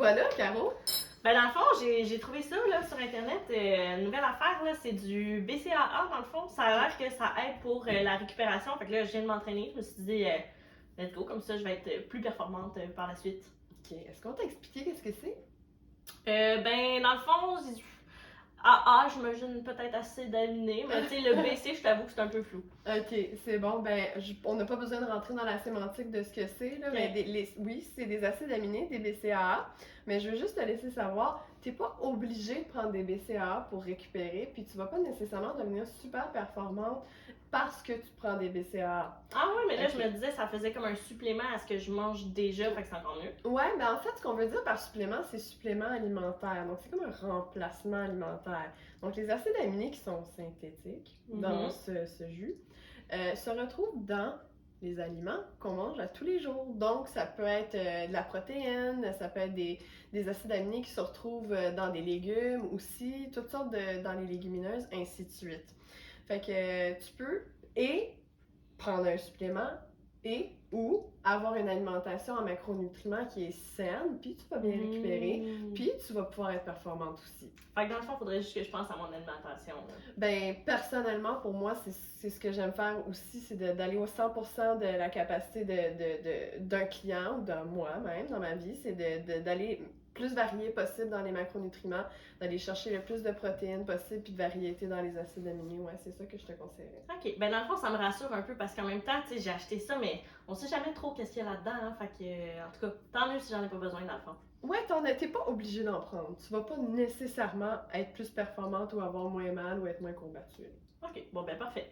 voilà, Caro? Ben dans le fond, j'ai trouvé ça là, sur Internet, une nouvelle affaire, là, c'est du BCAA dans le fond. Ça a l'air que ça aide pour la récupération. Fait que là, je viens de m'entraîner, je me suis dit, let's go, comme ça je vais être plus performante par la suite. Ok, est-ce qu'on t'a expliqué qu'est-ce que c'est? Ben dans le fond, AA, j'imagine peut-être assez d'aminer, mais tu sais, le BC, je t'avoue que c'est un peu flou. Ok, c'est bon. Ben, on n'a pas besoin de rentrer dans la sémantique de ce que c'est, là. Ok. Mais oui, c'est des acides aminés, des BCAA. Mais je veux juste te laisser savoir, t'es pas obligé de prendre des BCAA pour récupérer, puis tu vas pas nécessairement devenir super performante parce que tu prends des BCAA. Ah ouais, mais là, Ok. je me disais, ça faisait comme un supplément à ce que je mange déjà, fait que c'est encore mieux. Ouais, ben en fait, ce qu'on veut dire par supplément, c'est supplément alimentaire. Donc, c'est comme un remplacement alimentaire. Donc, les acides aminés qui sont synthétiques dans Mhm. ce jus se retrouvent dans les aliments qu'on mange à tous les jours. Donc, ça peut être de la protéine, ça peut être des acides aminés qui se retrouvent dans des légumes aussi, toutes sortes dans les légumineuses, ainsi de suite. Fait que tu peux et prendre un supplément et ou avoir une alimentation en macronutriments qui est saine, puis tu vas bien récupérer, puis tu vas pouvoir être performante aussi. Fait que dans le fond, il faudrait juste que je pense à mon alimentation. Là. Ben, personnellement, pour moi, c'est ce que j'aime faire aussi, c'est d'aller au 100% de la capacité d'un client ou de moi-même dans ma vie, c'est d'aller plus varié possible dans les macronutriments, d'aller chercher le plus de protéines possible, puis de variété dans les acides aminés. Ouais, c'est ça que je te conseillerais. Ok, ben dans le fond, ça me rassure un peu parce qu'en même temps, tu sais, j'ai acheté ça, mais on sait jamais trop qu'est-ce qu'il y a là-dedans. Hein, fait que, en tout cas, tant mieux si j'en ai pas besoin dans le fond. Ouais, t'es pas obligé d'en prendre. Tu vas pas nécessairement être plus performante ou avoir moins mal ou être moins combattue. Ok, bon ben parfait.